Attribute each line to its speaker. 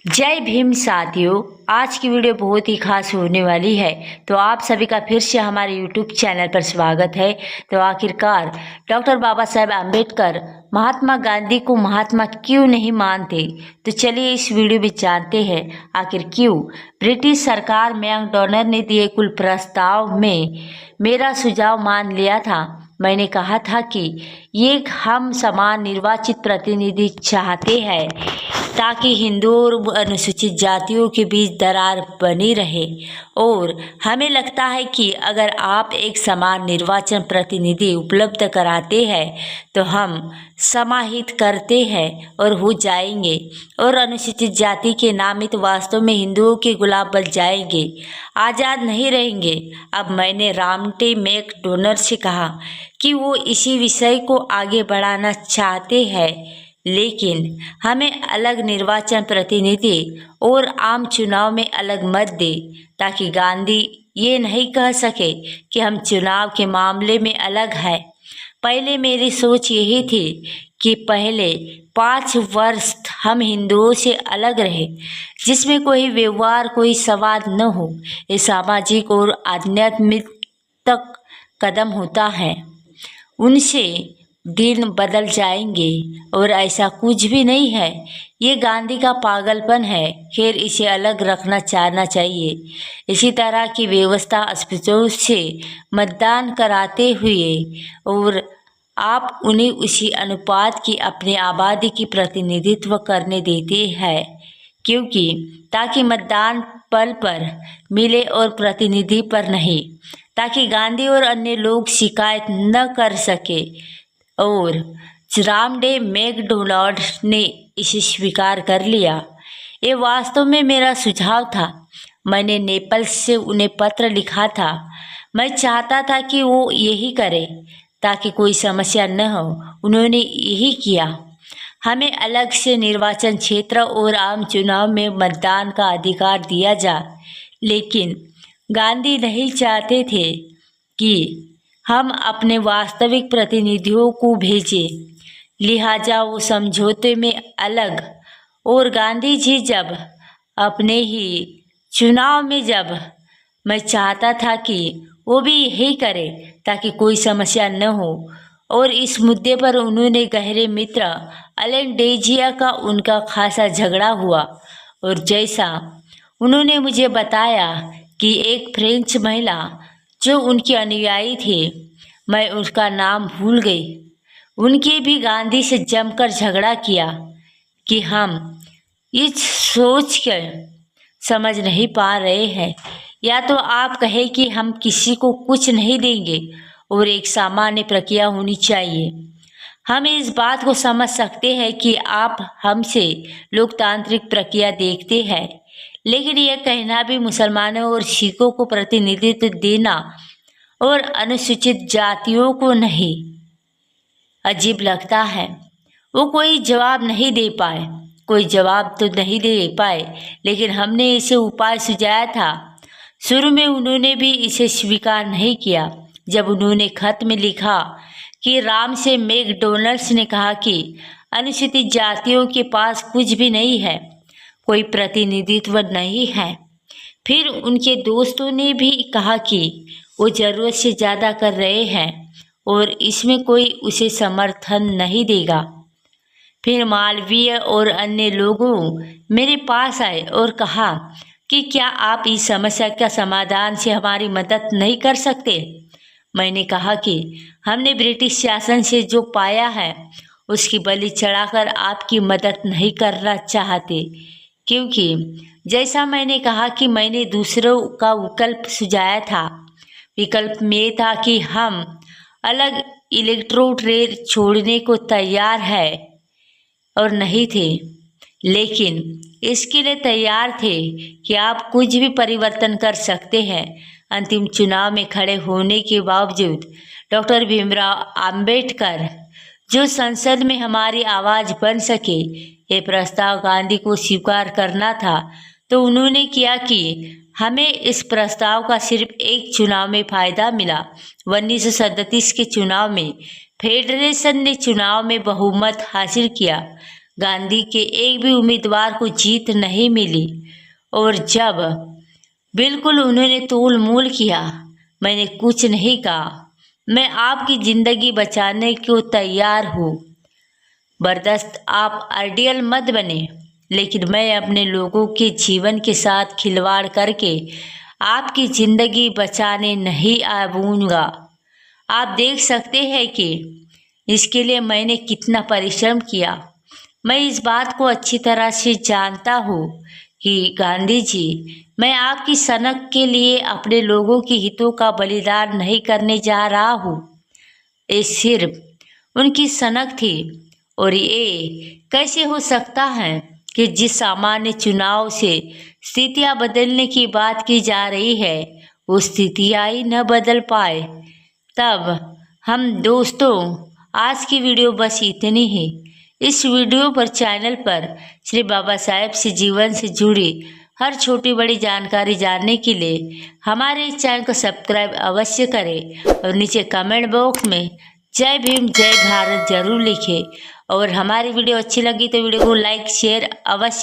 Speaker 1: जय भीम साथियों। आज की वीडियो बहुत ही खास होने वाली है, तो आप सभी का फिर से हमारे यूट्यूब चैनल पर स्वागत है। तो आखिरकार डॉक्टर बाबा साहेब आम्बेडकर महात्मा गांधी को महात्मा क्यों नहीं मानते, तो चलिए इस वीडियो में जानते हैं आखिर क्यों। ब्रिटिश सरकार मैकडॉनल्ड ने दिए कुल प्रस्ताव में मेरा सुझाव मान लिया था। मैंने कहा था कि ये हम समान निर्वाचित प्रतिनिधि चाहते हैं ताकि हिंदुओं और अनुसूचित जातियों के बीच दरार बनी रहे, और हमें लगता है कि अगर आप एक समान निर्वाचन प्रतिनिधि उपलब्ध कराते हैं तो हम समाहित करते हैं और हो जाएंगे, और अनुसूचित जाति के नामित वास्तव में हिंदुओं के गुलाम बन जाएंगे, आज़ाद नहीं रहेंगे। अब मैंने रामटे मैकडॉनल्ड से कहा कि वो इसी विषय को आगे बढ़ाना चाहते हैं, लेकिन हमें अलग निर्वाचन प्रतिनिधि और आम चुनाव में अलग मत दे, ताकि गांधी ये नहीं कह सके कि हम चुनाव के मामले में अलग हैं। पहले मेरी सोच यही थी कि पहले 5 वर्ष हम हिंदुओं से अलग रहे, जिसमें कोई व्यवहार कोई संवाद न हो। ये सामाजिक और आध्यात्मिक तक कदम होता है, उनसे दिन बदल जाएंगे, और ऐसा कुछ भी नहीं है। ये गांधी का पागलपन है। खैर, इसे अलग रखना चाहना चाहिए। इसी तरह की व्यवस्था अस्पतालों से मतदान कराते हुए और आप उन्हें उसी अनुपात की अपनी आबादी की प्रतिनिधित्व करने देते हैं, क्योंकि ताकि मतदान पल पर मिले और प्रतिनिधि पर नहीं, ताकि गांधी और अन्य लोग शिकायत न कर सके। और रामडे मैकडॉनल्ड ने इसे स्वीकार कर लिया। ये वास्तव में मेरा सुझाव था। मैंने नेपल्स से उन्हें पत्र लिखा था। मैं चाहता था कि वो यही करे ताकि कोई समस्या न हो। उन्होंने यही किया। हमें अलग से निर्वाचन क्षेत्र और आम चुनाव में मतदान का अधिकार दिया जा, लेकिन गांधी नहीं चाहते थे कि हम अपने वास्तविक प्रतिनिधियों को भेजें, लिहाजा वो समझौते में अलग। और गांधी जी जब अपने ही चुनाव में जब मैं चाहता था कि वो भी यही करे ताकि कोई समस्या न हो। और इस मुद्दे पर उन्होंने गहरे मित्र एलन डेजिया का उनका खासा झगड़ा हुआ, और जैसा उन्होंने मुझे बताया कि एक फ्रेंच महिला जो उनकी अनुयायी थे, मैं उसका नाम भूल गई, उनके भी गांधी से जमकर झगड़ा किया कि हम इस सोच कर समझ नहीं पा रहे हैं। या तो आप कहें कि हम किसी को कुछ नहीं देंगे और एक सामान्य प्रक्रिया होनी चाहिए। हम इस बात को समझ सकते हैं कि आप हमसे लोकतांत्रिक प्रक्रिया देखते हैं, लेकिन यह कहना भी मुसलमानों और सिखों को प्रतिनिधित्व देना और अनुसूचित जातियों को नहीं, अजीब लगता है। वो कोई जवाब नहीं दे पाए। कोई जवाब तो नहीं दे पाए, लेकिन हमने इसे उपाय सुझाया था। शुरू में उन्होंने भी इसे स्वीकार नहीं किया। जब उन्होंने खत में लिखा कि राम से मैकडॉनल्ड्स ने कहा कि अनुसूचित जातियों के पास कुछ भी नहीं है, कोई प्रतिनिधित्व नहीं है। फिर उनके दोस्तों ने भी कहा कि वो ज़रूरत से ज़्यादा कर रहे हैं और इसमें कोई उसे समर्थन नहीं देगा। फिर मालवीय और अन्य लोगों मेरे पास आए और कहा कि क्या आप इस समस्या का समाधान से हमारी मदद नहीं कर सकते। मैंने कहा कि हमने ब्रिटिश शासन से जो पाया है उसकी बलि चढ़ाकर आपकी मदद नहीं करना चाहते, क्योंकि जैसा मैंने कहा कि मैंने दूसरों का विकल्प सुझाया था। विकल्प में था कि हम अलग इलेक्ट्रोड छोड़ने को तैयार है और नहीं थे, लेकिन इसके लिए तैयार थे कि आप कुछ भी परिवर्तन कर सकते हैं। अंतिम चुनाव में खड़े होने के बावजूद डॉक्टर भीमराव आम्बेडकर जो संसद में हमारी आवाज़ बन सके, ये प्रस्ताव गांधी को स्वीकार करना था। तो उन्होंने किया कि हमें इस प्रस्ताव का सिर्फ एक चुनाव में फ़ायदा मिला। 1937 के चुनाव में फेडरेशन ने चुनाव में बहुमत हासिल किया। गांधी के एक भी उम्मीदवार को जीत नहीं मिली। और जब बिल्कुल उन्होंने तूल मूल किया, मैंने कुछ नहीं कहा। मैं आपकी ज़िंदगी बचाने को तैयार हूँ। बर्दाश्त आप आइडियल मत बने, लेकिन मैं अपने लोगों के जीवन के साथ खिलवाड़ करके आपकी ज़िंदगी बचाने नहीं आऊँगा। आप देख सकते हैं कि इसके लिए मैंने कितना परिश्रम किया। मैं इस बात को अच्छी तरह से जानता हूँ कि गांधी जी, मैं आपकी सनक के लिए अपने लोगों के हितों का बलिदान नहीं करने जा रहा हूँ। ये सिर्फ उनकी सनक थी। और ये कैसे हो सकता है कि जिस सामान्य चुनाव से स्थितियाँ बदलने की बात की जा रही है, वो स्थितियाँ ही न बदल पाए। तब हम दोस्तों, आज की वीडियो बस इतनी ही। इस वीडियो पर चैनल पर श्री बाबा साहेब से जीवन से जुड़ी हर छोटी बड़ी जानकारी जानने के लिए हमारे इस चैनल को सब्सक्राइब अवश्य करें और नीचे कमेंट बॉक्स में जय भीम जय भारत जरूर लिखें। और हमारी वीडियो अच्छी लगी तो वीडियो को लाइक शेयर अवश्य